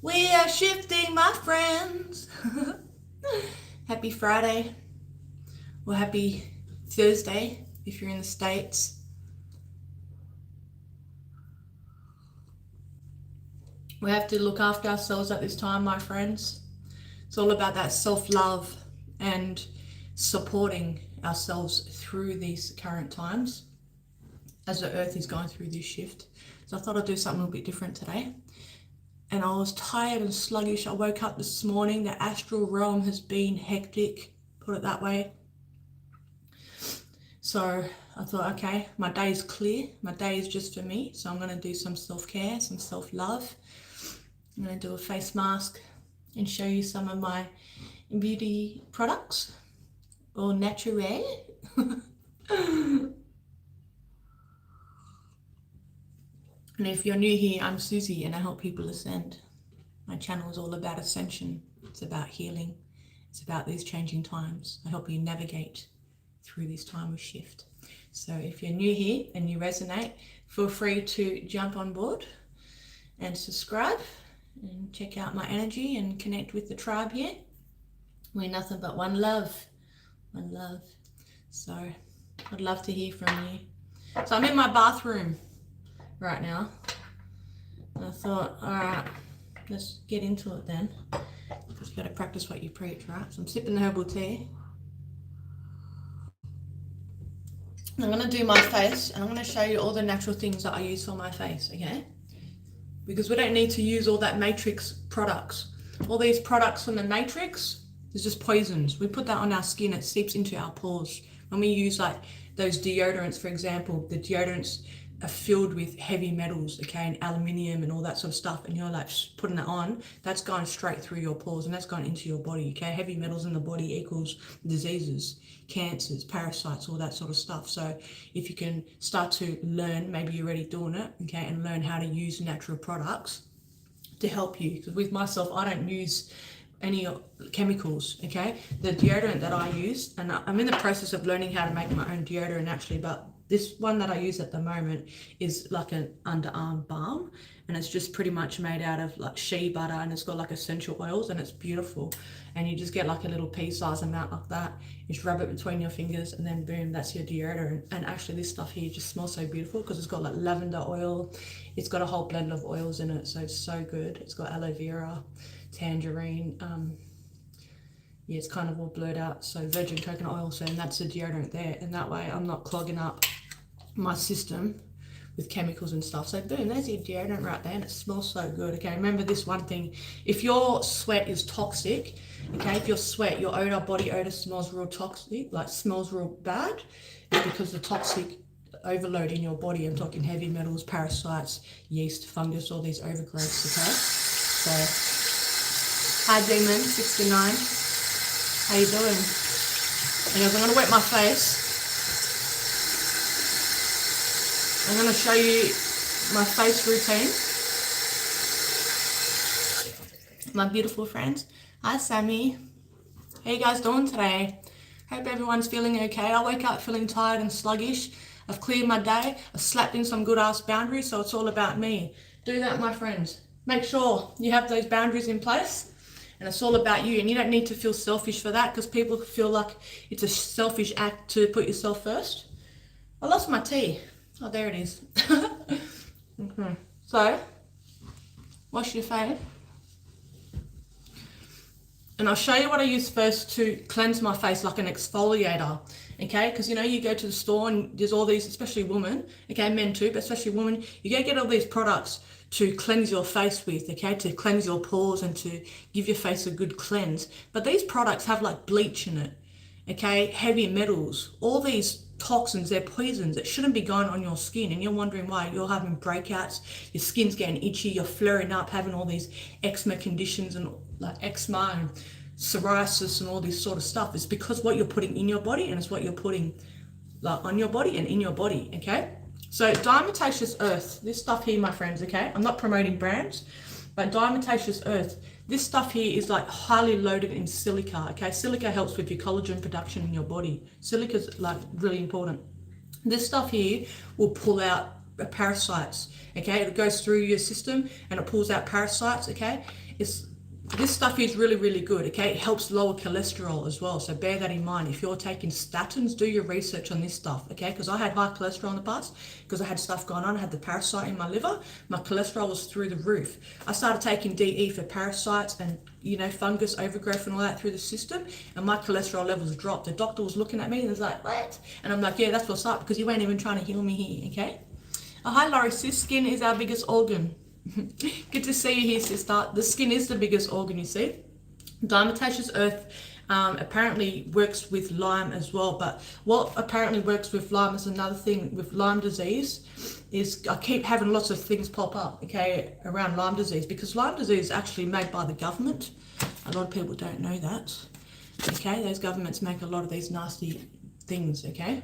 We are shifting, my friends. Happy Friday, or happy Thursday if you're in the States. We have to look after ourselves at this time, my friends. It's all about that self-love and supporting ourselves through these current times as the earth is going through this shift. So I thought I'd do something a little bit different today. And I was tired and sluggish. I woke up this morning. The astral realm has been hectic, put it that way. So I thought, okay, my day is clear. My day is just for me. So I'm going to do some self-care, some self-love. I'm going to do a face mask and show you some of my beauty products, or naturel. And if you're new here, I'm Susie and I help people ascend. My channel is all about ascension. It's about healing. It's about these changing times. I help you navigate through this time of shift. So if you're new here and you resonate, feel free to jump on board and subscribe and check out my energy and connect with the tribe here. We're nothing but one love. One love. So I'd love to hear from you. So I'm in my bathroom right now. And I thought, all right, let's get into it then. Because you got to practice what you preach, right? So I'm sipping the herbal tea. I'm going to do my face and I'm going to show you all the natural things that I use for my face, okay? Because we don't need to use all that Matrix products. All these products from the Matrix is just poisons. We put that on our skin, it seeps into our pores. When we use like those deodorants, for example, the deodorants are filled with heavy metals, okay, and aluminium and all that sort of stuff, and you're like putting that on, that's going straight through your pores and that's going into your body, okay? Heavy metals in the body equals diseases, cancers, parasites, all that sort of stuff. So if you can start to learn, maybe you're already doing it, okay, and learn how to use natural products to help you. Because with myself, I don't use any chemicals, okay? The deodorant that I use, and I'm in the process of learning how to make my own deodorant actually, but this one that I use at the moment is like an underarm balm, and it's just pretty much made out of like shea butter, and it's got like essential oils, and it's beautiful. And you just get like a little pea-sized amount like that. You just rub it between your fingers, and then boom, that's your deodorant. And actually, this stuff here just smells so beautiful because it's got like lavender oil. It's got a whole blend of oils in it, so it's so good. It's got aloe vera, tangerine. Yeah, it's kind of all blurred out. So virgin coconut oil, so and that's the deodorant there. And that way, I'm not clogging up my system with chemicals and stuff. So boom, there's your deodorant right there, and it smells so good. Okay, remember this one thing: if your sweat is toxic, okay, if your sweat, your odor, body odor smells real toxic, like smells real bad, it's because the toxic overload in your body. I'm talking heavy metals, parasites, yeast, fungus, all these overgrowths. Okay, so hi Demon 69, how you doing? Anyways, I'm gonna wet my face. I'm going to show you my face routine. My beautiful friends. Hi, Sammy. How you guys doing today? Hope everyone's feeling okay. I wake up feeling tired and sluggish. I've cleared my day. I've slapped in some good ass boundaries, so it's all about me. Do that, my friends. Make sure you have those boundaries in place, and it's all about you. And you don't need to feel selfish for that, because people feel like it's a selfish act to put yourself first. I lost my tea. Oh, there it is. Okay. So, wash your face. And I'll show you what I use first to cleanse my face, like an exfoliator. Okay, because you know, you go to the store and there's all these, especially women, okay, men too, but especially women, you go get all these products to cleanse your face with, okay, to cleanse your pores and to give your face a good cleanse. But these products have like bleach in it, okay, heavy metals, all these toxins, they're poisons. It shouldn't be going on your skin, and you're wondering why you're having breakouts, your skin's getting itchy, you're flaring up, having all these eczema conditions and like eczema and psoriasis and all this sort of stuff. It's because what you're putting in your body, and it's what you're putting like on your body and in your body, okay? So Diatomaceous Earth, this stuff here, my friends, okay? I'm not promoting brands, but Diatomaceous Earth, this stuff here is like highly loaded in silica, okay? Silica helps with your collagen production in your body. Silica is like really important. This stuff here will pull out parasites, okay? It goes through your system and it pulls out parasites, okay? This stuff is really, really good, okay? It helps lower cholesterol as well, so bear that in mind. If you're taking statins, do your research on this stuff, okay? Because I had high cholesterol in the past, because I had stuff going on. I had the parasite in my liver. My cholesterol was through the roof. I started taking DE for parasites and, you know, fungus overgrowth and all that through the system, and my cholesterol levels dropped. The doctor was looking at me and was like, what? And I'm like, yeah, that's what's up, because you ain't even trying to heal me here, okay? Oh, hi, Laurie. Sis, skin is our biggest organ. Good to see you here, sister. The skin is the biggest organ, you see. Diatomaceous earth apparently works with Lyme as well, but what apparently works with Lyme is another thing with Lyme disease is I keep having lots of things pop up, okay, around Lyme disease, because Lyme disease is actually made by the government. A lot of people don't know that, okay? Those governments make a lot of these nasty things, okay?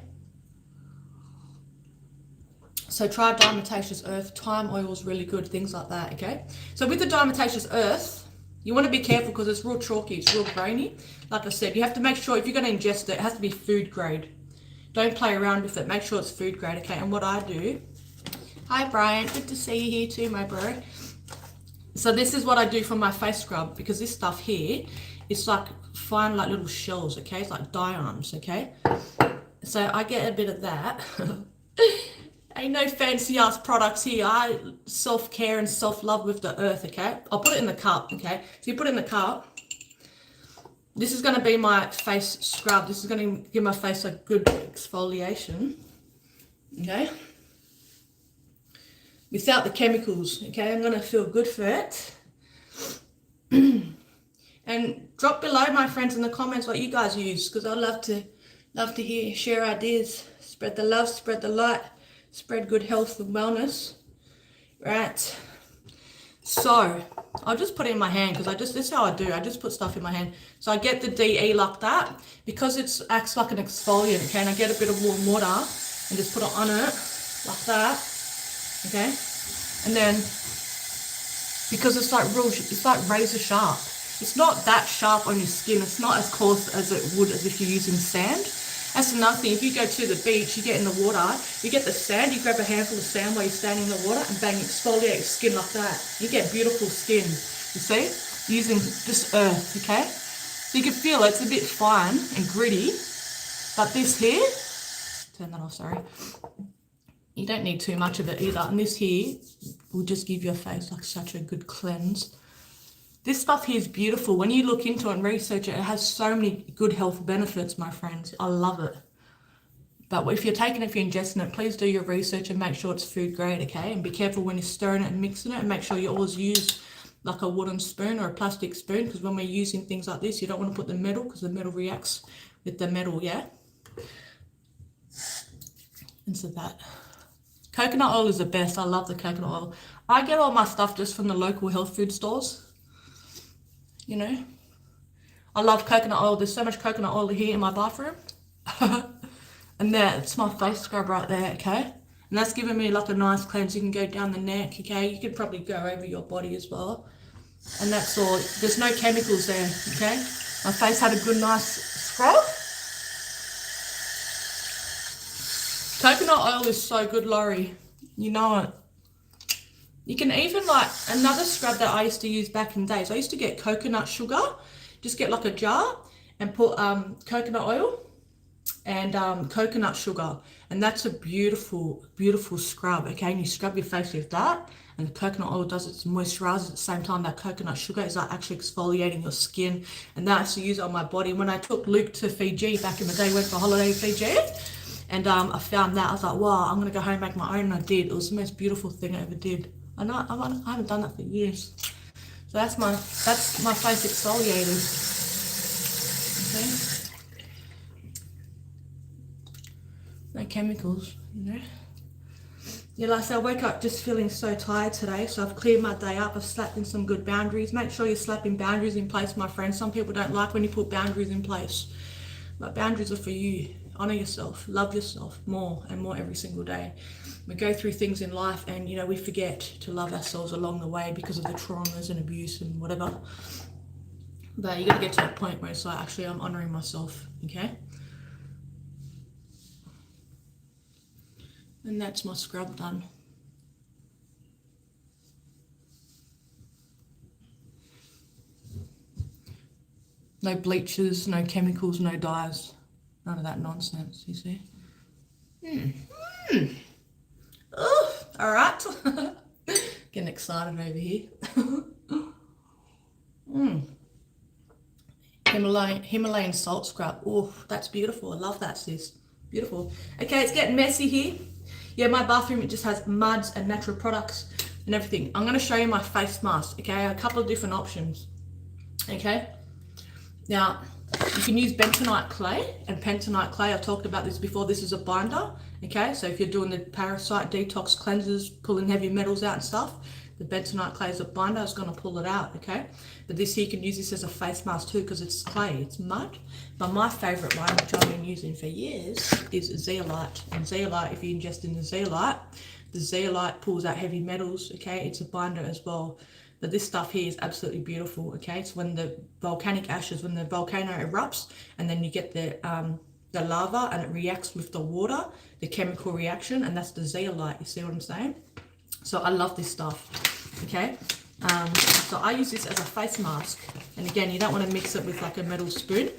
So try diatomaceous earth, thyme oil is really good, things like that, okay? So with the diatomaceous earth, you want to be careful because it's real chalky, it's real grainy. Like I said, you have to make sure if you're going to ingest it, it has to be food grade. Don't play around with it, make sure it's food grade, okay? And what I do, hi Brian, good to see you here too, my bro. So this is what I do for my face scrub, because this stuff here, it's like fine like little shells, okay? It's like diamonds, okay? So I get a bit of that. Ain't no fancy ass products here. I self-care and self-love with the earth, okay? I'll put it in the cup, okay? So you put it in the cup. This is going to be my face scrub. This is going to give my face a good exfoliation, okay? Without the chemicals, okay? I'm going to feel good for it. And drop below, my friends, in the comments what you guys use, because I'd love to hear, share ideas. Spread the love, spread the light. Spread good health and wellness, right? So I'll just put it in my hand because this is how I do. I just put stuff in my hand. So I get the DE like that because it acts like an exfoliant, okay? And I get a bit of warm water and just put it on it like that, okay? And then because it's like razor sharp. It's not that sharp on your skin. It's not as coarse as it would as if you're using sand. That's another thing. If you go to the beach, you get in the water, you get the sand, you grab a handful of sand while you're standing in the water and bang, exfoliate your skin like that. You get beautiful skin, you see, using just earth, okay? So you can feel it's a bit fine and gritty, but this here, turn that off, sorry. You don't need too much of it either. And this here will just give your face like such a good cleanse. This stuff here is beautiful. When you look into it and research it, it has so many good health benefits, my friends. I love it. But if you're ingesting it, please do your research and make sure it's food grade, okay? And be careful when you're stirring it and mixing it, and make sure you always use like a wooden spoon or a plastic spoon, because when we're using things like this, you don't want to put the metal because the metal reacts with the metal, yeah? And so that. Coconut oil is the best. I love the coconut oil. I get all my stuff just from the local health food stores. You know, I love coconut oil. There's so much coconut oil here in my bathroom. And that's my face scrub right there, okay? And that's giving me like a nice cleanse. You can go down the neck, okay? You could probably go over your body as well. And that's all. There's no chemicals there, okay? My face had a good nice scrub. Coconut oil is so good, Laurie. You know it. You can even like another scrub that I used to use back in days. I used to get coconut sugar, just get like a jar and put coconut oil and coconut sugar, and that's a beautiful, beautiful scrub, okay? And you scrub your face with that, and the coconut oil does its moisturizer at the same time. That coconut sugar is like actually exfoliating your skin, and that I used to use it on my body. When I took Luke to Fiji back in the day, went for a holiday in Fiji, and I found that. I was like, wow, I'm gonna go home and make my own, and I did. It was the most beautiful thing I ever did. I haven't done that for years. So that's my face exfoliated. Okay. No chemicals, you know. Yeah, like I said, I woke up just feeling so tired today, so I've cleared my day up. I've slapped in some good boundaries. Make sure you're slapping boundaries in place, my friends. Some people don't like when you put boundaries in place. But boundaries are for you. Honor yourself, love yourself more and more every single day. We go through things in life and, you know, we forget to love ourselves along the way because of the traumas and abuse and whatever. But you got to get to a point where it's like, actually, I'm honoring myself, okay? And that's my scrub done. No bleaches, no chemicals, no dyes. None of that nonsense, you see. Oh, all right. Getting excited over here. Himalayan salt scrub. Oh, that's beautiful. I love that, sis. Beautiful. Okay, it's getting messy here. Yeah, my bathroom, it just has muds and natural products and everything. I'm going to show you my face mask, okay? A couple of different options, okay? Now, you can use bentonite clay, and bentonite clay, I've talked about this before, this is a binder, okay? So if you're doing the parasite detox cleanses, pulling heavy metals out and stuff, the bentonite clay is a binder, it's going to pull it out, okay? But this here, you can use this as a face mask too, because it's clay, it's mud. But my favourite one, which I've been using for years, is zeolite. And zeolite, if you ingest in the zeolite pulls out heavy metals, okay? It's a binder as well. But this stuff here is absolutely beautiful, okay? It's when the volcanic ashes, when the volcano erupts, and then you get the lava and it reacts with the water, the chemical reaction, and that's the zeolite, you see what I'm saying? So I love this stuff, okay? So I use this as a face mask. And again, you don't want to mix it with like a metal spoon.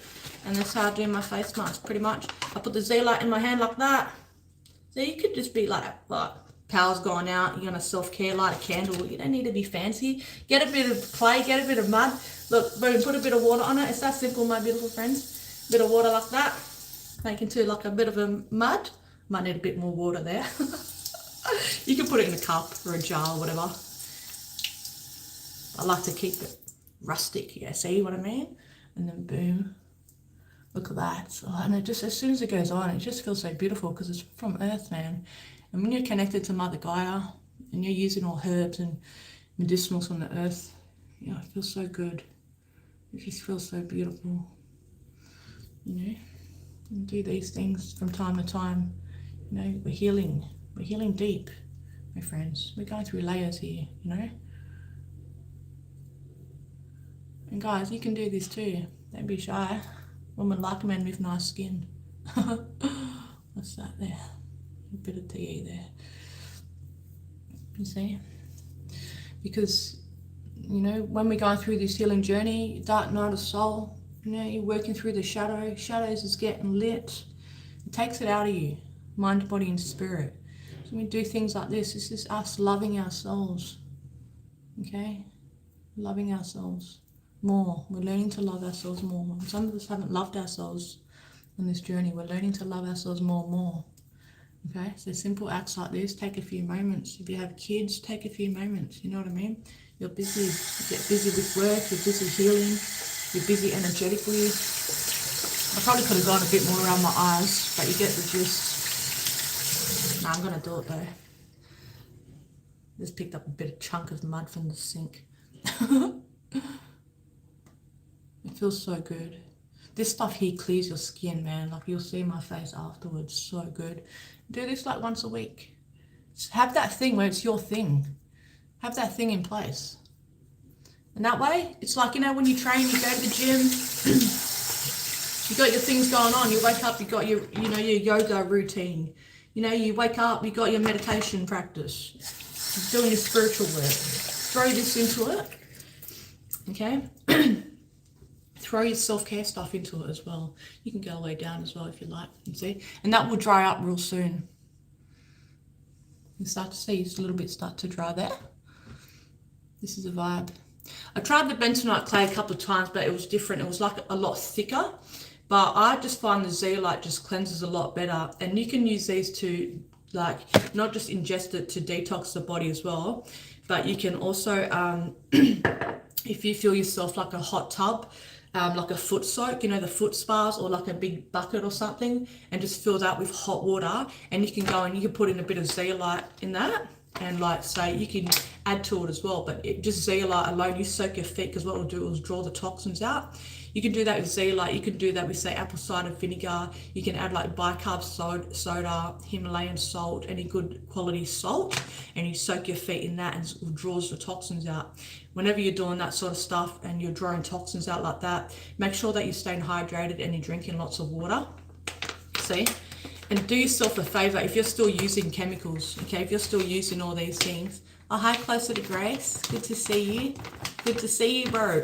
And that's how I do my face mask, pretty much. I put the zeolite in my hand like that. So you could just be like, power's gone out, you're gonna self-care, light a candle. You don't need to be fancy. Get a bit of clay, get a bit of mud. Look, boom, put a bit of water on it. It's that simple, my beautiful friends. A bit of water like that. Make into like a bit of a mud. Might need a bit more water there. You can put it in a cup or a jar or whatever. I like to keep it rustic, yeah, see what I mean? And then boom, look at that. So, and it just, as soon as it goes on, it just feels so beautiful because it's from earth, man. And when you're connected to Mother Gaia and you're using all herbs and medicinals from the earth, you know, it feels so good. It just feels so beautiful. You know, and do these things from time to time. You know, we're healing deep, my friends. We're going through layers here, you know. And guys, you can do this too. Don't be shy. Women like men with nice skin. What's that there? A bit of tea there. You see? Because, you know, when we're going through this healing journey, dark night of soul, you know, you're working through the shadows is getting lit. It takes it out of you, mind, body, and spirit. So when we do things like this is us loving ourselves. Okay? Loving ourselves more. We're learning to love ourselves more. And some of us haven't loved ourselves on this journey. We're learning to love ourselves more and more. Okay, so simple acts like this, take a few moments. If you have kids, take a few moments, you know what I mean? You're busy, you get busy with work, you're busy healing, you're busy energetically. I probably could have gone a bit more around my eyes, but you get the gist. No, I'm going to do it though. Just picked up a bit of chunk of mud from the sink. It feels so good. This stuff here clears your skin, man. Like you'll see my face afterwards. So good. Do this like once a week. Just have that thing where it's your thing. Have that thing in place. And that way, it's like, you know, when you train, you go to the gym, you got your things going on. You wake up, you got your, you know, your yoga routine. You know, you wake up, you got your meditation practice. You're doing your spiritual work. Throw this into it. Okay? Throw your self-care stuff into it as well. You can go all the way down as well if you like, you see. And that will dry up real soon. You start to see it's a little bit start to dry there. This is a vibe. I tried the bentonite clay a couple of times, but it was different. It was like a lot thicker. But I just find the zeolite just cleanses a lot better. And you can use these to, like, not just ingest it to detox the body as well, but you can also, if you feel yourself like a hot tub, like a foot soak, you know, the foot spas, or like a big bucket or something, and just fill that with hot water, and you can go and you can put in a bit of zeolite in that, and like say you can add to it as well, but just zeolite alone, you soak your feet, because what it'll do is draw the toxins out. You can do that with zeolite. You can do that with, say, apple cider vinegar. You can add like bicarb soda, Himalayan salt, any good quality salt, and you soak your feet in that, and it draws the toxins out. Whenever you're doing that sort of stuff and you're drawing toxins out like that, make sure that you're staying hydrated and you're drinking lots of water. See? And do yourself a favor if you're still using chemicals, okay? If you're still using all these things. Oh, hi, Closer to Grace. Good to see you. Good to see you, bro.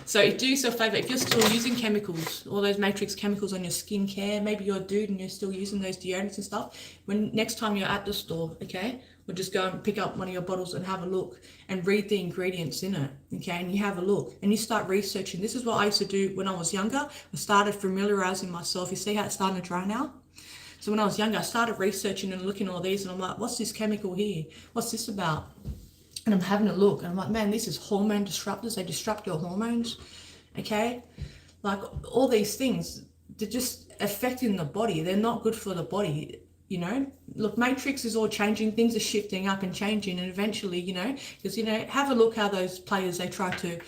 So do yourself a favor, if you're still using chemicals, all those matrix chemicals on your skincare, maybe you're a dude and you're still using those deodorants and stuff, when next time you're at the store, okay, or just go and pick up one of your bottles and have a look and read the ingredients in it, okay, and you have a look and you start researching. This is what I used to do when I was younger. I started familiarizing myself. You see how it's starting to dry now? So when I was younger, I started researching and looking at all these, and I'm like, what's this chemical here? What's this about? And I'm having a look, and I'm like, man, this is hormone disruptors. They disrupt your hormones, okay? Like all these things, they're just affecting the body. They're not good for the body, you know? Look, Matrix is all changing. Things are shifting up and changing, and eventually, you know, because, you know, have a look how those players, they try to,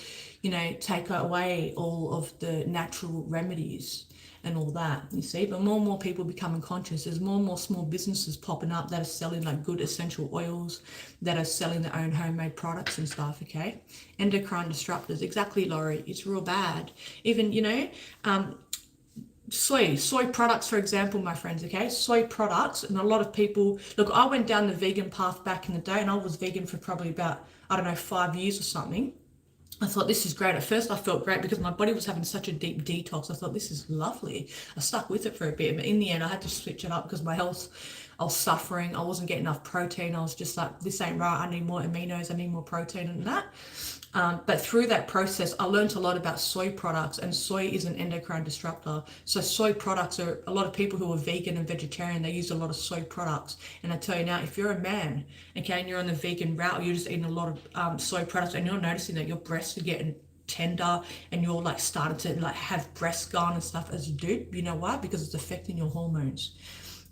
you know, take away all of the natural remedies and all that, you see. But more and more people becoming conscious. There's more and more small businesses popping up that are selling like good essential oils, that are selling their own homemade products and stuff, okay? Endocrine disruptors, exactly, Laurie. It's real bad. Even, you know, soy products, for example, my friends, okay? Soy products, and a lot of people, look, I went down the vegan path back in the day, and I was vegan for probably about, I don't know, 5 years or something. I thought, this is great. At first I felt great because my body was having such a deep detox. I thought, this is lovely. I stuck with it for a bit, but in the end I had to switch it up because my health, I was suffering. I wasn't getting enough protein. I was just like, this ain't right. I need more aminos. I need more protein and that. But through that process, I learned a lot about soy products, and soy is an endocrine disruptor. So soy products are, a lot of people who are vegan and vegetarian, they use a lot of soy products. And I tell you now, if you're a man, okay, and you're on the vegan route, you're just eating a lot of soy products, and you're noticing that your breasts are getting tender and you're like starting to like have breast scarring and stuff as you do, you know why? Because it's affecting your hormones.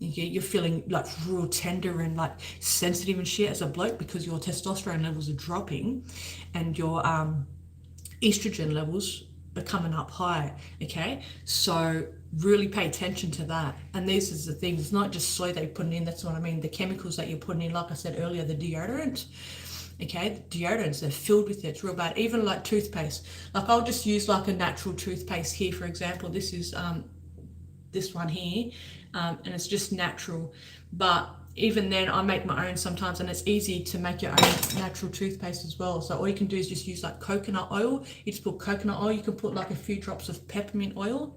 You're feeling like real tender and like sensitive and shit as a bloke because your testosterone levels are dropping and your estrogen levels are coming up high, okay? So really pay attention to that. And this is the thing, it's not just soy that you're putting in, that's what I mean, the chemicals that you're putting in, like I said earlier, the deodorant, okay, the deodorants, they're filled with it, it's real bad. Even like toothpaste, like I'll just use like a natural toothpaste here, for example. This is this one here, and it's just natural, but even then I make my own sometimes, and it's easy to make your own natural toothpaste as well. So all you can do is just use like coconut oil. You just put coconut oil, you can put like a few drops of peppermint oil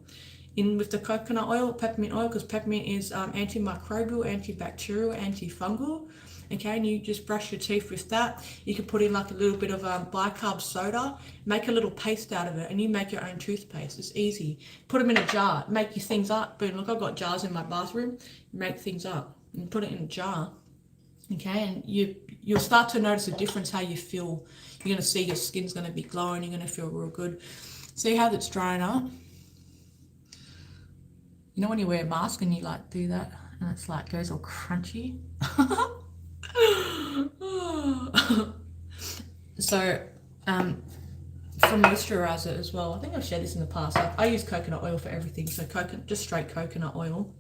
in with the coconut oil, peppermint oil, because peppermint is antimicrobial, antibacterial, antifungal, okay? And you just brush your teeth with that. You can put in like a little bit of bicarb soda, make a little paste out of it, and you make your own toothpaste. It's easy. Put them in a jar, make your things up. Boom, look, I've got jars in my bathroom. Make things up and put it in a jar, okay? And you'll start to notice a difference how you feel. You're gonna see your skin's gonna be glowing. You're gonna feel real good. See how that's drying up? You know when you wear a mask and you like do that and it's like goes all crunchy? So for moisturizer as well, I think I've shared this in the past. I use coconut oil for everything. So just straight coconut oil.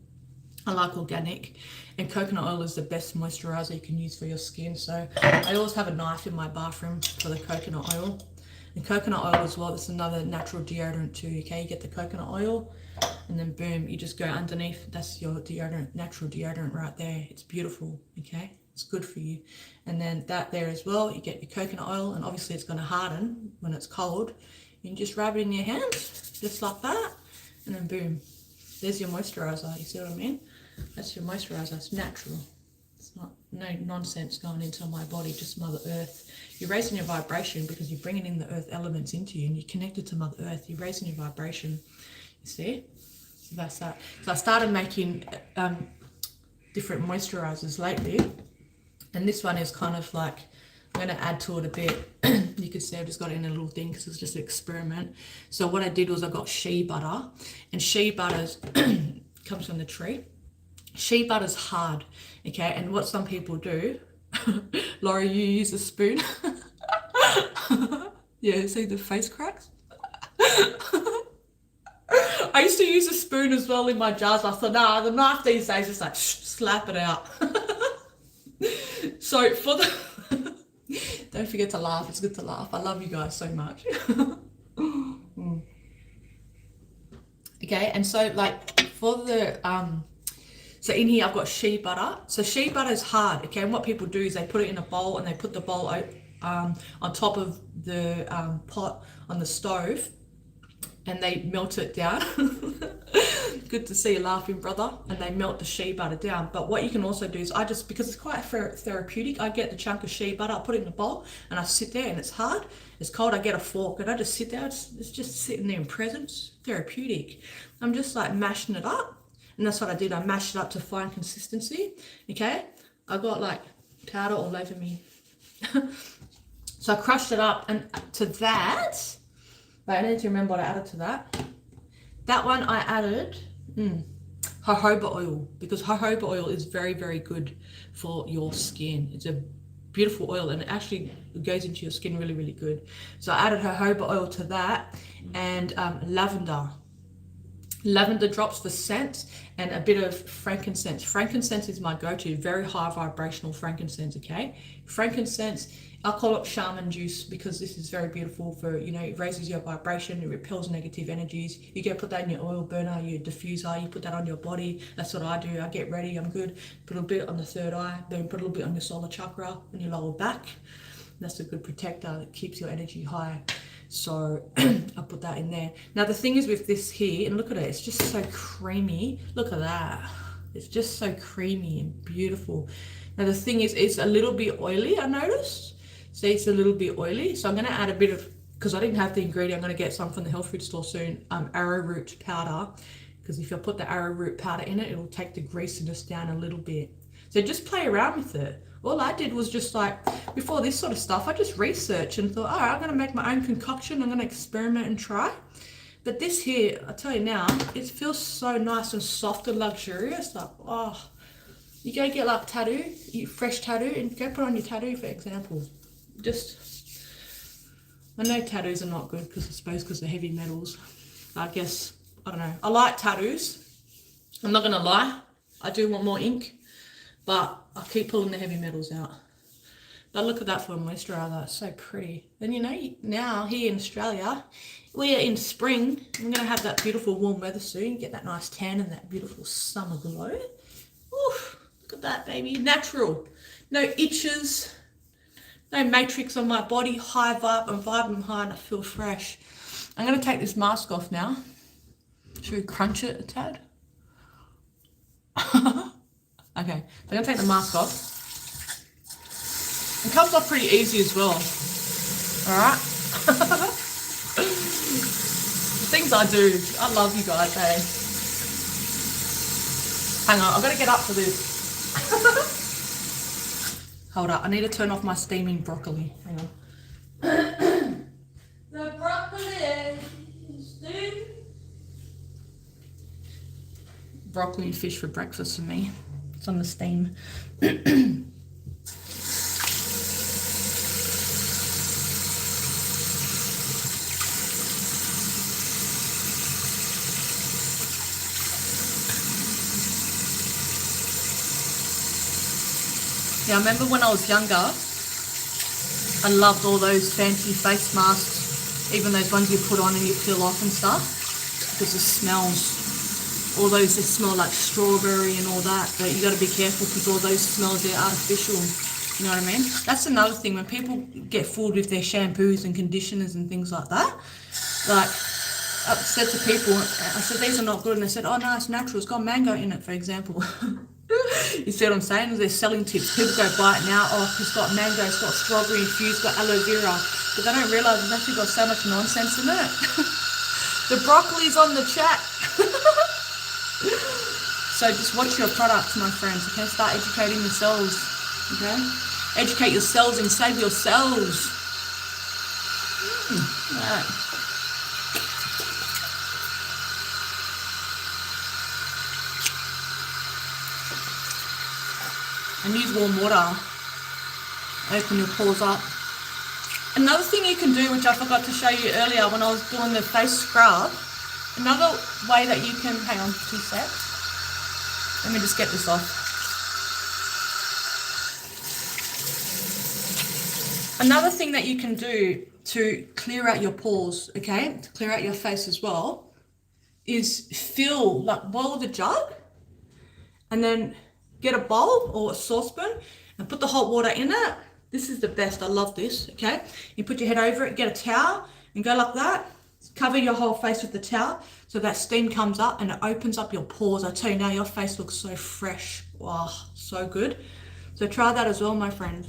I like organic, and coconut oil is the best moisturizer you can use for your skin. So I always have a knife in my bathroom for the coconut oil. And coconut oil as well, that's another natural deodorant too, okay? You get the coconut oil and then boom, you just go underneath. That's your deodorant, natural deodorant right there. It's beautiful, okay? It's good for you. And then that there as well, you get your coconut oil, and obviously it's going to harden when it's cold. You can just rub it in your hands, just like that, and then boom, there's your moisturizer. You see what I mean? That's your moisturizer. It's natural. It's not no nonsense going into my body, just Mother Earth. You're raising your vibration because you're bringing in the earth elements into you, and you're connected to Mother Earth. You're raising your vibration. You see? So that's that. So I started making different moisturizers lately, and this one is kind of like, I'm going to add to it a bit. You can see I've just got it in a little thing because it's just an experiment. So what I did was I got shea butter, and shea butter comes from the tree. Shea butter's hard, okay? And what some people do, Laurie, you use a spoon. Yeah, see the face cracks? I used to use a spoon as well in my jars. I thought, nah, the knife these days is like, slap it out. So for the, don't forget to laugh. It's good to laugh. I love you guys so much. Okay, and so like for the, so in here I've got shea butter. So shea butter is hard, okay? And what people do is they put it in a bowl, and they put the bowl on top of the pot on the stove, and they melt it down. Good to see you laughing, brother. And they melt the shea butter down. But what you can also do is because it's quite therapeutic, I get the chunk of shea butter, I put it in a bowl, and I sit there, and it's hard, it's cold, I get a fork, and I just sit there, it's just sitting there in presence, therapeutic. I'm just like mashing it up, and that's what I did. I mashed it up to fine consistency, okay? I got like powder all over me. So I crushed it up, and to that, but I need to remember what I added to that. That one I added jojoba oil, because jojoba oil is very, very good for your skin. It's a beautiful oil, and it actually goes into your skin really, really good. So I added jojoba oil to that, and lavender drops for scent, and a bit of frankincense. Frankincense is my go-to, very high vibrational frankincense, okay? Frankincense, I call it shaman juice, because this is very beautiful for, you know, it raises your vibration, it repels negative energies. You go put that in your oil burner, your diffuser, you put that on your body. That's what I do. I get ready, I'm good. Put a bit on the third eye, then put a little bit on your solar chakra and your lower back. That's a good protector. It keeps your energy high. So I put that in there. Now the thing is with this here, and look at it, it's just so creamy. Look at that. It's just so creamy and beautiful. Now the thing is, it's a little bit oily, I noticed. See, it's a little bit oily. So I'm going to add a bit of, because I didn't have the ingredient, I'm going to get some from the health food store soon, arrowroot powder. Because if I put the arrowroot powder in it, it'll take the greasiness down a little bit. So just play around with it. All I did was just like, before this sort of stuff, I just researched and thought, all right, I'm going to make my own concoction. I'm going to experiment and try. But this here, I tell you now, it feels so nice and soft and luxurious. Like, oh, you go get like tattoo, fresh tattoo, and go put on your tattoo, for example. Just, I know tattoos are not good because I suppose because they're heavy metals. I guess, I don't know. I like tattoos. I'm not going to lie. I do want more ink, but I keep pulling the heavy metals out. But look at that for a moisturiser. It's so pretty. And you know, now here in Australia, we are in spring. We're going to have that beautiful warm weather soon. Get that nice tan and that beautiful summer glow. Oof, look at that, baby. Natural. No itches. No matrix on my body. High vibe. I'm vibing high and I feel fresh. I'm going to take this mask off now. Should we crunch it a tad? Okay, so I'm going to take the mask off. It comes off pretty easy as well. Alright? The things I do. I love you guys, hey? Hang on, I've got to get up for this. Hold up, I need to turn off my steaming broccoli. Hang on. The broccoli is steaming. Broccoli and fish for breakfast for me. It's on the steam. Yeah, I remember when I was younger, I loved all those fancy face masks, even those ones you put on and you peel off and stuff, because the smells, all those, they smell like strawberry and all that, but you got to be careful because all those smells, they're artificial, you know what I mean? That's another thing, when people get fooled with their shampoos and conditioners and things like that, like, I said to people, I said, these are not good, and they said, oh no, it's natural, it's got mango in it, for example. You see what I'm saying? They're selling tips. People go buy it now. Oh, it's got mango, it's got strawberry infused, got aloe vera. But they don't realise it's actually got so much nonsense in it. The broccoli's on the chat. So just watch your products, my friends. Okay, start educating yourselves. Okay, educate yourselves and save yourselves. Right. And use warm water. Open your pores up. Another thing you can do, which I forgot to show you earlier when I was doing the face scrub, another way that you can, hang on 2 seconds. Let me just get this off. Another thing that you can do to clear out your pores, okay, to clear out your face as well, is fill, like boil the jug and then get a bowl or a saucepan and put the hot water in it. This is the best. I love this, okay? You put your head over it, get a towel and go like that Cover your whole face with the towel so that steam comes up and it opens up your pores. I tell you now, your face looks so fresh. Wow, so good. So try that as well, my friend.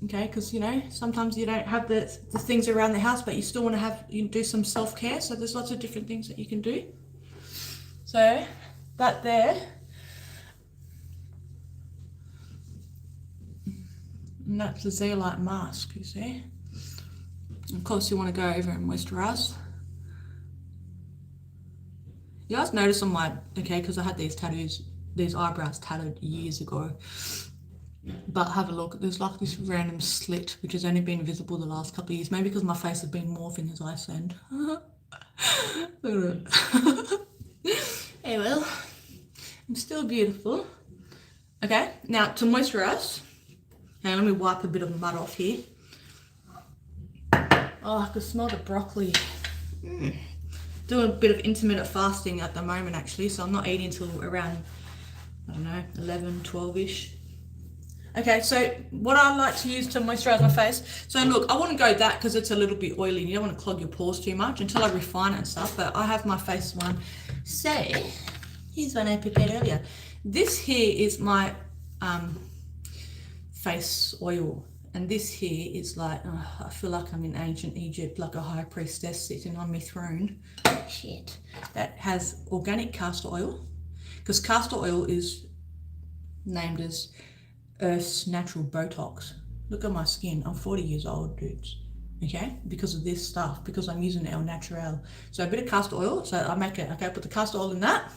Okay, because you know, sometimes you don't have the things around the house, but you still want to have, you do some self-care. So there's lots of different things that you can do. So that there. And that's the zeolite mask, you see. Of course, you want to go over and moisturize. You guys notice on my, okay, because I had these tattoos, these eyebrows tattooed years ago. But have a look, there's like this random slit which has only been visible the last couple of years. Maybe because my face has been morphing as I ascend. Look at it. Hey, well, I'm still beautiful. Okay, now to moisturize. Now let me wipe a bit of mud off here. Oh, I can smell the broccoli. Doing a bit of intermittent fasting at the moment actually, so I'm not eating until around, I don't know, 11, 12-ish. Okay, so what I like to use to moisturize my face, so look, I wouldn't go that because it's a little bit oily and you don't want to clog your pores too much until I refine it and stuff, but I have my face one. So, here's one I prepared earlier. This here is my face oil, and this here is like, I feel like I'm in ancient Egypt, like a high priestess sitting on my throne. Shit. That has organic castor oil, because castor oil is named as Earth's natural Botox. Look at my skin. I'm 40 years old, dudes. Okay, because of this stuff, because I'm using El Natural. So a bit of castor oil. So I make it. Okay, I put the castor oil in that,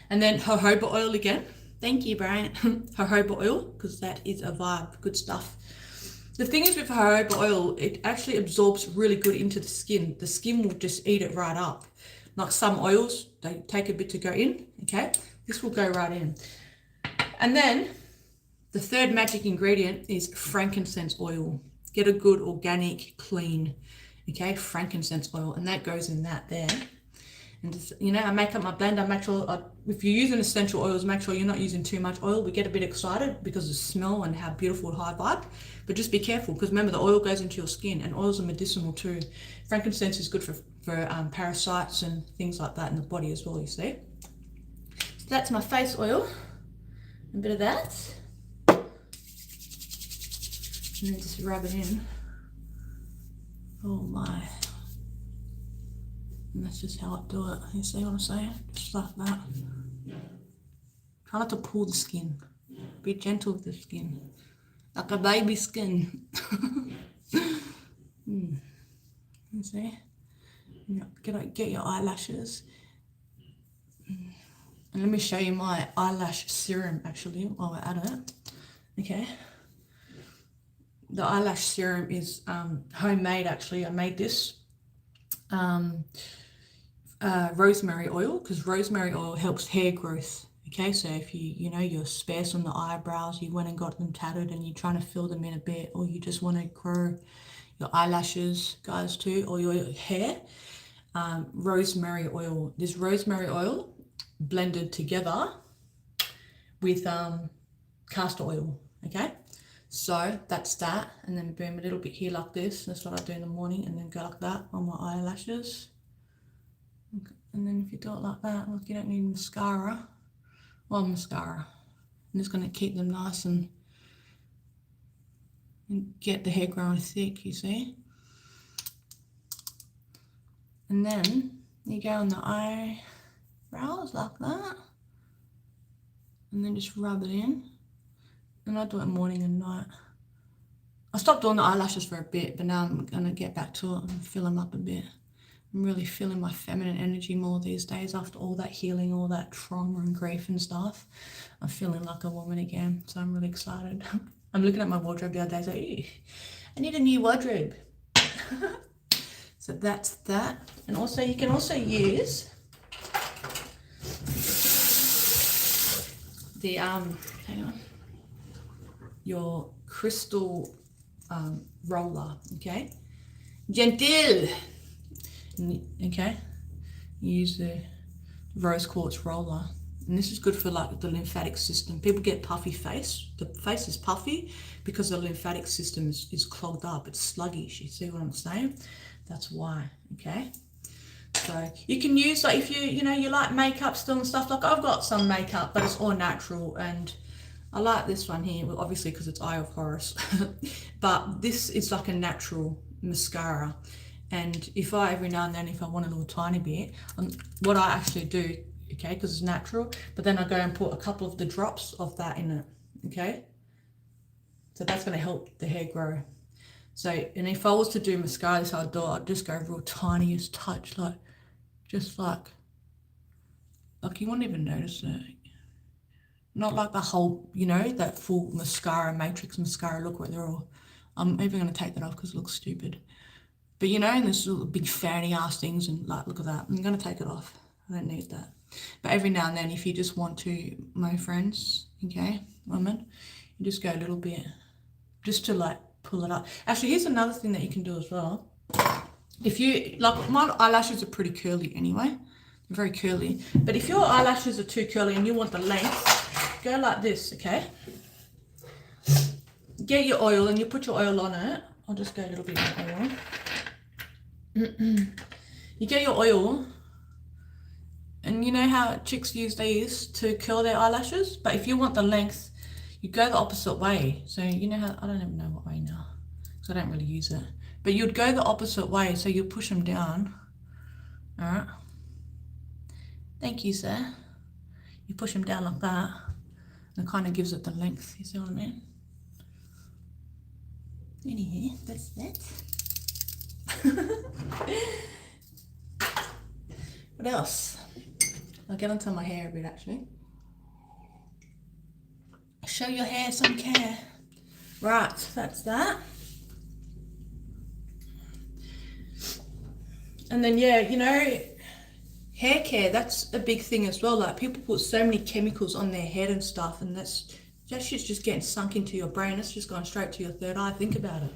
and then jojoba oil again. Thank you, Brian. Jojoba oil, because that is a vibe. Good stuff. The thing is with jojoba oil, it actually absorbs really good into the skin. The skin will just eat it right up. Like some oils, they take a bit to go in. Okay, this will go right in. And then the third magic ingredient is frankincense oil. Get a good organic, clean, okay, frankincense oil, and that goes in that there. And just, you know, I make up my blend. I make sure, if you're using essential oils, make sure you're not using too much oil. We get a bit excited because of the smell and how beautiful high vibe, but just be careful because remember the oil goes into your skin, and oils are medicinal too. Frankincense is good for parasites and things like that in the body as well, you see. So that's my face oil, a bit of that. And then just rub it in. Oh my. And that's just how I do it. You see what I'm saying? Just like that. Try not to pull the skin. Be gentle with the skin. Like a baby skin. You see? Get your eyelashes. And let me show you my eyelash serum actually while we're at it. Okay. The eyelash serum is homemade actually. I made this. Rosemary oil, because rosemary oil helps hair growth. Okay, so if you're sparse on the eyebrows, you went and got them tattooed and you're trying to fill them in a bit, or you just want to grow your eyelashes, guys, too, or your hair, rosemary oil. This rosemary oil blended together with castor oil. Okay, so that's that, and then boom, a little bit here like this. That's what I do in the morning, and then go like that on my eyelashes. And then if you do it like that, look, you don't need mascara. Well, mascara. I'm just going to keep them nice and get the hair growing thick, you see. And then you go on the eyebrows like that, and then just rub it in. And I do it morning and night. I stopped doing the eyelashes for a bit, but now I'm going to get back to it and fill them up a bit. I'm really feeling my feminine energy more these days after all that healing, all that trauma and grief and stuff. I'm feeling like a woman again, so I'm really excited. I'm looking at my wardrobe the other day, so I need a new wardrobe. So that's that. And also you can also use the hang on, your crystal roller, okay? Gentil. Okay, use the rose quartz roller. And this is good for like the lymphatic system. People get puffy face. The face is puffy because the lymphatic system is clogged up. It's sluggish. You see what I'm saying? That's why, okay? So you can use, like, if you know, you like makeup still and stuff, like I've got some makeup, but it's all natural, and I like this one here, well, obviously because it's Eye of Horus, but this is like a natural mascara. And if I, every now and then, if I want a little tiny bit, what I actually do, okay, because it's natural, but then I go and put a couple of the drops of that in it, okay? So that's going to help the hair grow. So, and if I was to do mascara, this I'd do, I'd just go real tiniest touch, like, just like you wouldn't even notice it. Not like the whole, you know, that full mascara, matrix mascara look where they're all, I'm even going to take that off because it looks stupid. But you know, and this little big fanny ass things, and like, look at that. I'm going to take it off. I don't need that. But every now and then, if you just want to, my friends, okay, women, you just go a little bit, just to like pull it up. Actually, here's another thing that you can do as well. If you, like, my eyelashes are pretty curly anyway. They're very curly. But if your eyelashes are too curly and you want the length, go like this, okay? Get your oil and you put your oil on it. I'll just go a little bit of oil. You get your oil, and you know how chicks use these to curl their eyelashes? But if you want the length, you go the opposite way. So you know how, I don't even know what way now, because I don't really use it. But you'd go the opposite way, so you push them down. All right. Thank you, sir. You push them down like that, and it kind of gives it the length. You see what I mean? Anyway, that's that. What else? I'll get onto my hair a bit, actually. Show your hair some care. Right, that's that. And then, yeah, you know, hair care, that's a big thing as well. Like, people put so many chemicals on their head and stuff, and that shit's just getting sunk into your brain. It's just going straight to your third eye. Think about it.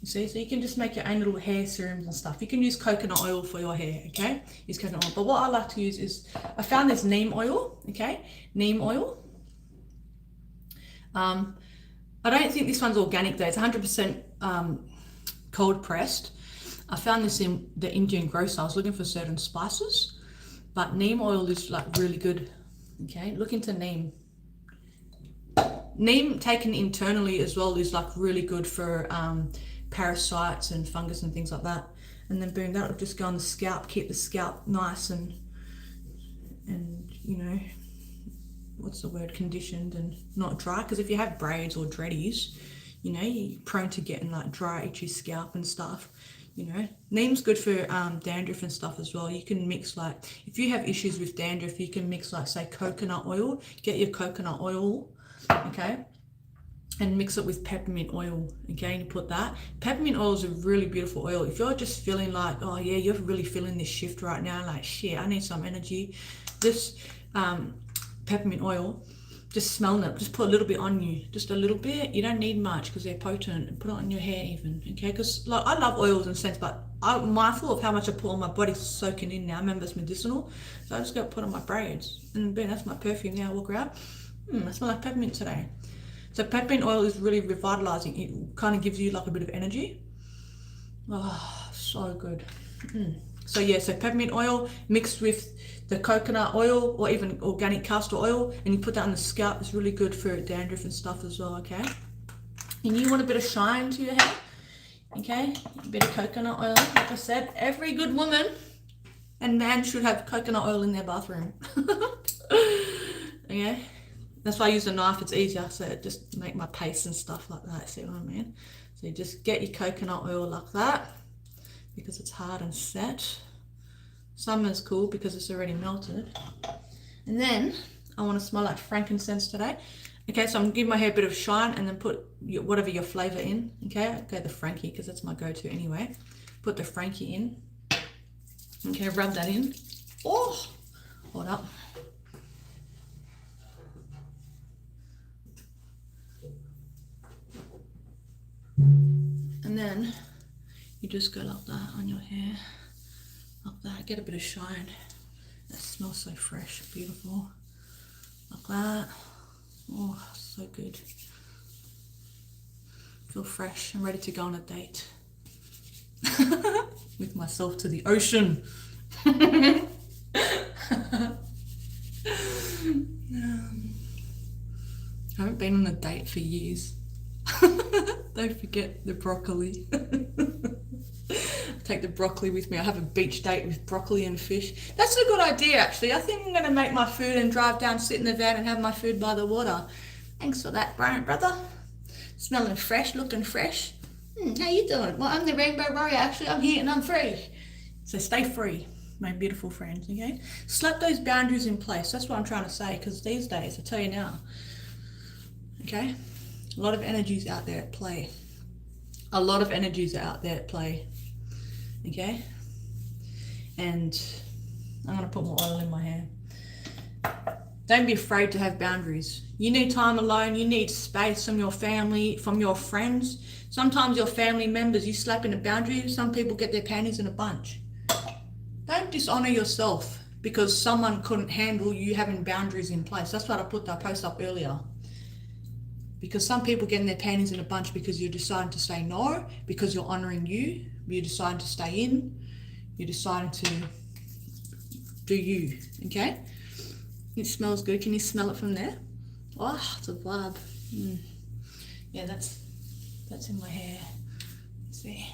You see, so you can just make your own little hair serums and stuff. You can use coconut oil for your hair, okay? Use coconut oil. But what I like to use is, I found this neem oil, okay? Neem oil. I don't think this one's organic though. It's 100% cold pressed. I found this in the Indian grocer. I was looking for certain spices, but neem oil is like really good, okay? Look into neem. Neem taken internally as well is like really good for parasites and fungus and things like that. And then boom, that'll just go on the scalp, keep the scalp nice and you know, what's the word, conditioned and not dry. Because if you have braids or dreadies, you know, you're prone to getting like dry, itchy scalp and stuff. You know, neem's good for dandruff and stuff as well. You can mix, like, if you have issues with dandruff, you can mix, like, say, coconut oil. Get your coconut oil, okay, and mix it with peppermint oil, okay, and you put that. Peppermint oil is a really beautiful oil. If you're just feeling like, oh yeah, you're really feeling this shift right now, like, shit, I need some energy, this peppermint oil, just smelling it, just put a little bit on you, just a little bit. You don't need much because they're potent, and put it on your hair even, okay? Because like, I love oils and scents, but I'm mindful of how much I put on my body, soaking in now. I remember it's medicinal, so I just go put on my braids, and then that's my perfume. Now I walk around, I smell like peppermint today. So peppermint oil is really revitalizing. It kind of gives you like a bit of energy. Oh, so good. So yeah, so peppermint oil mixed with the coconut oil or even organic castor oil, and you put that on the scalp. It's really good for dandruff and stuff as well, okay? And you want a bit of shine to your hair, okay? A bit of coconut oil. Like I said, every good woman and man should have coconut oil in their bathroom. Okay? That's why I use a knife, it's easier, so it just make my paste and stuff like that, see what I mean? So you just get your coconut oil like that, because it's hard and set. Summer's cool because it's already melted. And then I want to smell like frankincense today. Okay, so I'm gonna give my hair a bit of shine, and then put whatever your flavor in, okay? I'll go the Frankie because that's my go-to anyway. Put the Frankie in. Okay, rub that in. Oh, hold up. And then you just go like that on your hair, like that. Get a bit of shine. That smells so fresh, beautiful. like that. Oh, so good. Feel fresh and ready to go on a date. With myself to the ocean. I haven't been on a date for years. Don't forget the broccoli. Take the broccoli with me. I have a beach date with broccoli and fish. That's a good idea, actually. I think I'm going to make my food and drive down, sit in the van and have my food by the water. Thanks for that, Brian, brother. Smelling fresh, looking fresh. How you doing? Well, I'm the Rainbow Warrior. Actually, I'm here and I'm free. So stay free, my beautiful friends, okay? Slap those boundaries in place. That's what I'm trying to say, because these days, I tell you now, okay? A lot of energies out there at play. A lot of energies out there at play, okay? And I'm going to put more oil in my hair. Don't be afraid to have boundaries. You need time alone. You need space from your family, from your friends. Sometimes your family members, you slap in a boundary. Some people get their panties in a bunch. Don't dishonor yourself because someone couldn't handle you having boundaries in place. That's what I put that post up earlier. Because some people get in their panties in a bunch because you're deciding to say no, because you're honoring you. You're deciding to stay in. You're deciding to do you, okay? It smells good. Can you smell it from there? Oh, it's a vibe. Yeah, that's in my hair. Let's see.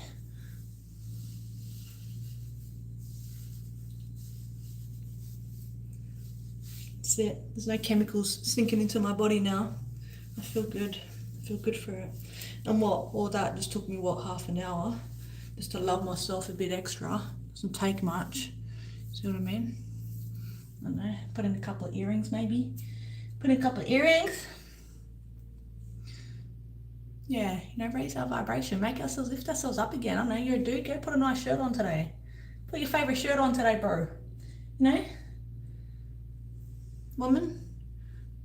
That's it. There's no chemicals sinking into my body now. I feel good. I feel good for it. And all that just took me, half an hour just to love myself a bit extra. Doesn't take much. See what I mean? I don't know. Put in a couple of earrings maybe. Put in a couple of earrings. Yeah, raise our vibration. Make ourselves, lift ourselves up again. I know you're a dude. Go put a nice shirt on today. Put your favorite shirt on today, bro. Woman,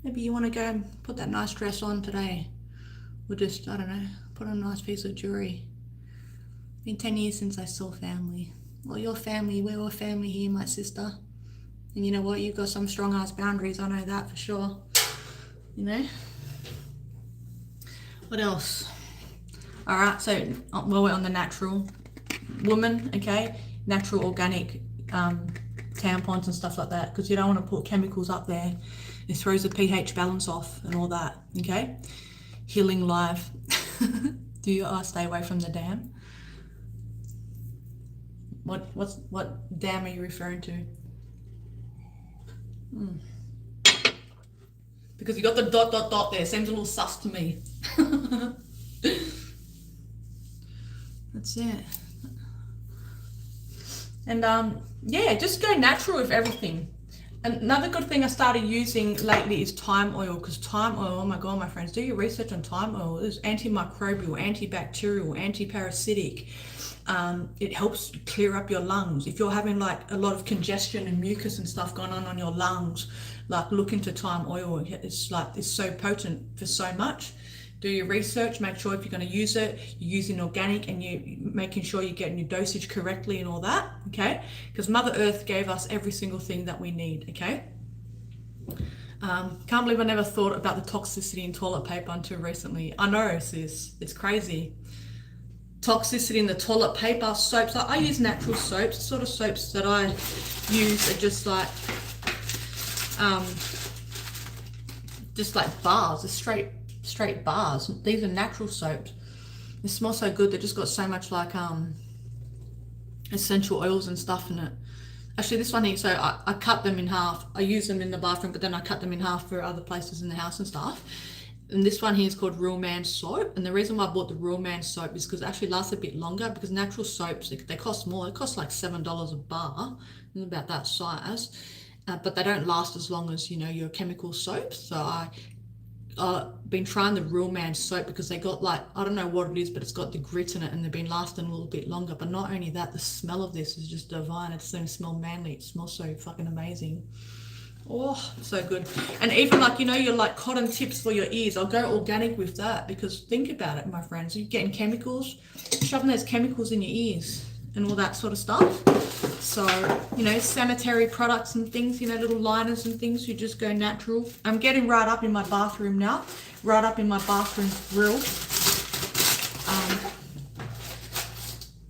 maybe you want to go and put that nice dress on today. Or just, I don't know, put on a nice piece of jewelry. Been 10 years since I saw family. Well, your family, we're all family here, my sister. And you know what? You've got some strong ass boundaries. I know that for sure. What else? All right. So we're on the natural woman. Okay. Natural organic tampons and stuff like that, because you don't want to put chemicals up there. It throws the pH balance off and all that. Okay. Healing live. Do you stay away from the dam? What dam are you referring to? Because you got the ... there. Seems a little sus to me. That's it. And yeah, just go natural with everything. Another good thing I started using lately is thyme oil, because thyme oil, oh my God, my friends, do your research on thyme oil. It's antimicrobial, antibacterial, antiparasitic. It helps clear up your lungs. If you're having like a lot of congestion and mucus and stuff going on your lungs, like look into thyme oil. It's so potent for so much. Do your research, make sure if you're going to use it, you're using organic and you're making sure you're getting your dosage correctly and all that, okay? Because Mother Earth gave us every single thing that we need, okay? Can't believe I never thought about the toxicity in toilet paper until recently. I know, sis, it's crazy. Toxicity in the toilet paper, soaps. I use natural soaps. The sort of soaps that I use are just like bars, straight bars. These are natural soaps. They smell so good. They just got so much like essential oils and stuff in it. Actually, this one here, so I cut them in half. I use them in the bathroom, but then I cut them in half for other places in the house and stuff. And this one here is called Real Man soap. And the reason why I bought the Real Man soap is because it actually lasts a bit longer, because natural soaps, they cost more. It costs like $7 a bar, about that size. But they don't last as long as, your chemical soaps. So I've been trying the Real Man soap because they got like, I don't know what it is, but it's got the grit in it and they've been lasting a little bit longer. But not only that, the smell of this is just divine. It doesn't smell manly. It smells so fucking amazing. Oh, so good. And even like, you're like cotton tips for your ears. I'll go organic with that, because think about it, my friends. You're getting chemicals, shoving those chemicals in your ears. and all that sort of stuff. So, you know, sanitary products and things, you know, little liners and things, you just go natural. I'm getting right up in my bathroom now, right up in my bathroom grill.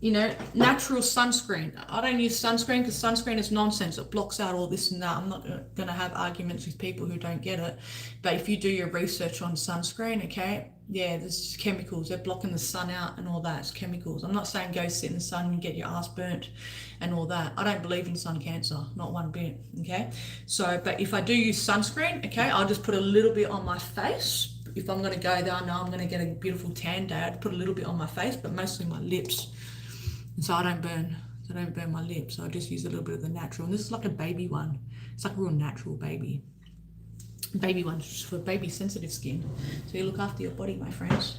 You know, natural sunscreen. I don't use sunscreen because sunscreen is nonsense. It blocks out all this and that. I'm not going to have arguments with people who don't get it. But if you do your research on sunscreen, okay, yeah, there's chemicals. They're blocking the sun out and all that. It's chemicals. I'm not saying go sit in the sun and get your ass burnt and all that. I don't believe in sun cancer, not one bit, okay? So, but if I do use sunscreen, okay, I'll just put a little bit on my face. If I'm going to go there, I know I'm going to get a beautiful tan day. I'd put a little bit on my face, but mostly my lips. And so I don't burn my lips. So I just use a little bit of the natural. And this is like a baby one. It's like a real natural baby one for baby sensitive skin. So you look after your body, my friends.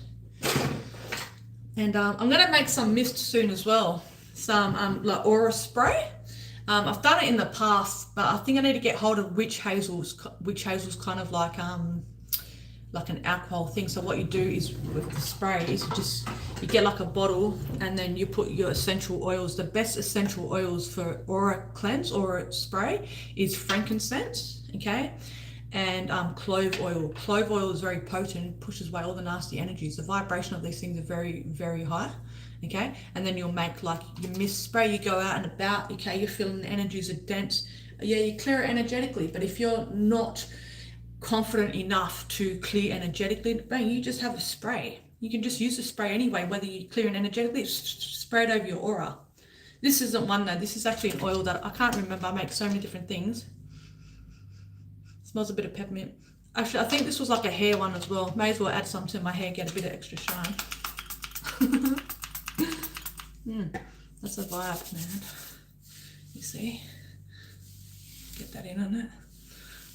And I'm going to make some mist soon as well. Some like aura spray. I've done it in the past, but I think I need to get hold of witch hazels. Witch hazels kind of like an alcohol thing. So what you do is with the spray is you get like a bottle and then you put your essential oils. The best essential oils for aura cleanse, aura spray is frankincense, okay, and clove oil. Clove oil is very potent, pushes away all the nasty energies. The vibration of these things are very, very high, okay. And then you'll make like your mist spray. You go out and about, okay, you're feeling the energies are dense. Yeah, you clear it energetically. But if you're not confident enough to clear energetically, bang, you just have a spray. You can just use the spray anyway, whether you clear it energetically, spray it over your aura. This isn't one though. This is actually an oil that I can't remember. I make so many different things. Smells a bit of peppermint. Actually, I think this was like a hair one as well. May as well add some to my hair, get a bit of extra shine. That's a vibe, man. You see? Get that in on it.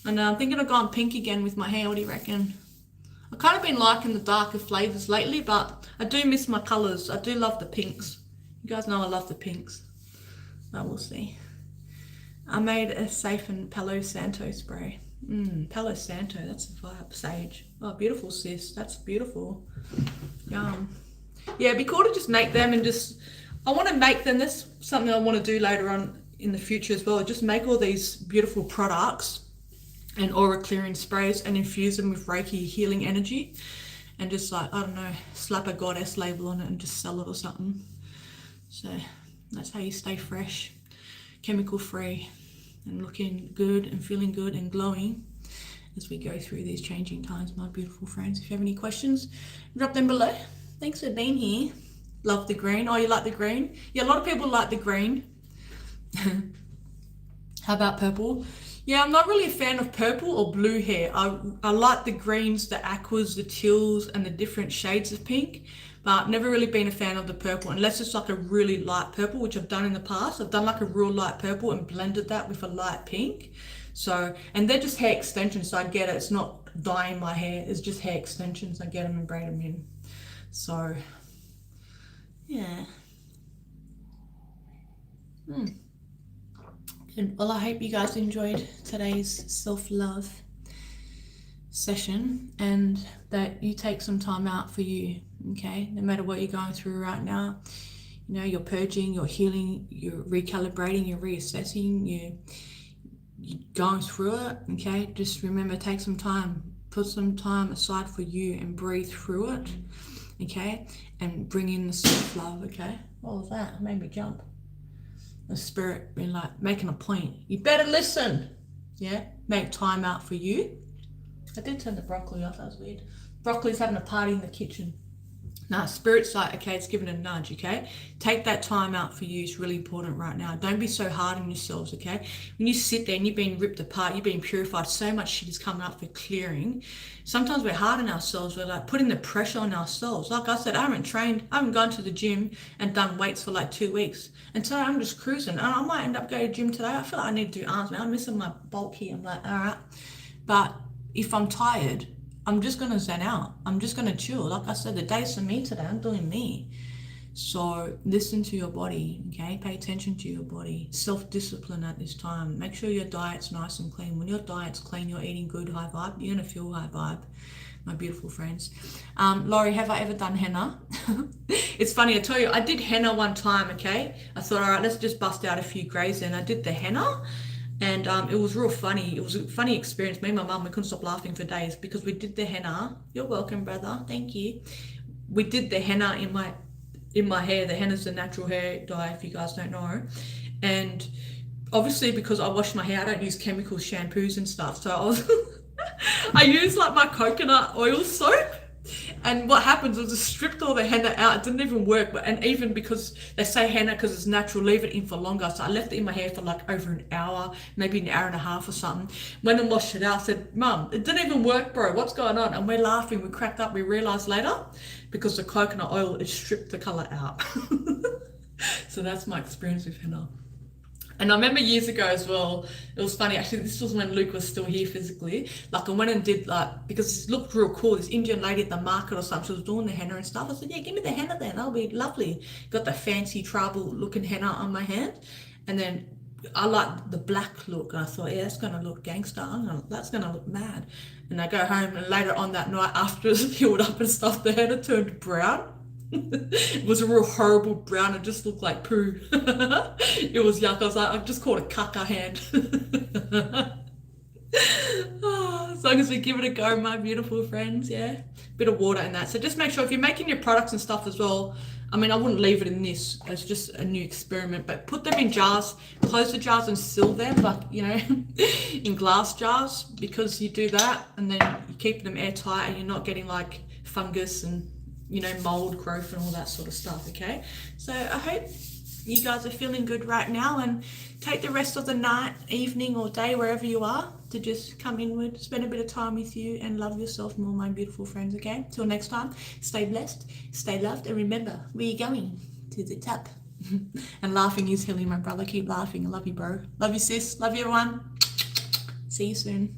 And I'm thinking of going pink again with my hair. What do you reckon? I've kind of been liking the darker flavors lately, but I do miss my colors. I do love the pinks. You guys know I love the pinks. But we'll see. I made a Safe and Palo Santo spray. Palo Santo, that's a vibe. Sage. Oh, beautiful, sis. That's beautiful. Yum. Yeah, it'd be cool to just make them and just... I want to make them. That's something I want to do later on in the future as well. Just make all these beautiful products and aura clearing sprays and infuse them with Reiki healing energy and just like, I don't know, slap a goddess label on it and just sell it or something. So that's how you stay fresh, chemical free, and looking good and feeling good and glowing as we go through these changing times, my beautiful friends. If you have any questions, drop them below. Thanks for being here. Love the green. Oh, you like the green? Yeah, a lot of people like the green. How about purple? Yeah, I'm not really a fan of purple or blue hair. I like the greens, the aquas, the teals, and the different shades of pink, but I've never really been a fan of the purple, unless it's like a really light purple, which I've done in the past. I've done like a real light purple and blended that with a light pink. So, and they're just hair extensions, so I get it. It's not dyeing my hair. It's just hair extensions. I get them and braid them in. So, yeah. And well, I hope you guys enjoyed today's self-love session and that you take some time out for you, okay? No matter what you're going through right now, you know, you're purging, you're healing, you're recalibrating, you're reassessing, you're going through it, okay? Just remember, take some time, put some time aside for you and breathe through it, okay? And bring in the self-love, okay? What was that? It made me jump. The spirit being like, making a point. You better listen. Yeah? Make time out for you. I did turn the broccoli off. That was weird. Broccoli's having a party in the kitchen. Now, spirit's like, okay, it's giving a nudge, okay? Take that time out for you. It's really important right now. Don't be so hard on yourselves, okay? When you sit there and you're being ripped apart, you're being purified, so much shit is coming up for clearing. Sometimes we're hard on ourselves. We're like putting the pressure on ourselves. Like I said, I haven't gone to the gym and done weights for like 2 weeks. And so I'm just cruising. And I might end up going to the gym today. I feel like I need to do arms now. I'm missing my bulk here. I'm like, all right. But if I'm tired, I'm just going to zen out. I'm just going to chill. Like I said, the day's for me today. I'm doing me. So listen to your body, okay? Pay attention to your body. Self-discipline at this time. Make sure your diet's nice and clean. When your diet's clean, you're eating good, high vibe, you're going to feel high vibe, my beautiful friends. Laurie, have I ever done henna? It's funny, I tell you, I did henna one time, okay? I thought, all right, let's just bust out a few greys, and I did the henna, and it was real funny. It was a funny experience. Me and my mum, we couldn't stop laughing for days because we did the henna. You're welcome, brother. Thank you. We did the henna in my hair. The henna's a natural hair dye, if you guys don't know. And obviously, because I wash my hair, I don't use chemical shampoos and stuff. So I used like my coconut oil soap. And what happens was it stripped all the henna out. It didn't even work. And even because they say henna because it's natural, leave it in for longer. So I left it in my hair for like over an hour, maybe an hour and a half or something. Went and washed it out. I said, Mum, it didn't even work, bro. What's going on? And we're laughing. We cracked up. We realized later because the coconut oil, it stripped the color out. So that's my experience with henna. And I remember years ago as well, it was funny, actually, this was when Luke was still here physically. Like, I went and did, like, because it looked real cool, this Indian lady at the market or something, she was doing the henna and stuff. I said, yeah, give me the henna then, that'll be lovely. Got the fancy tribal looking henna on my hand. And then I liked the black look. I thought, yeah, that's going to look gangster. That's going to look mad. And I go home, and later on that night, after it was healed up and stuff, the henna turned brown. It was a real horrible brown. It just looked like poo. It was yuck. I was like, I've just called a caca hand. As long as we give it a go, my beautiful friends, yeah. Bit of water in that. So just make sure if you're making your products and stuff as well, I mean, I wouldn't leave it in this. It's just a new experiment, but put them in jars, close the jars and seal them, like, you know, in glass jars, because you do that and then you keep them airtight and you're not getting like fungus and, you know, mold growth and all that sort of stuff, okay? So I hope you guys are feeling good right now, and take the rest of the night, evening or day, wherever you are, to just come inward, spend a bit of time with you and love yourself more, my beautiful friends, okay? Till next time, stay blessed, stay loved, and remember, we're going to the top. And laughing is healing, my brother. Keep laughing. I love you, bro. Love you, sis. Love you, everyone. See you soon.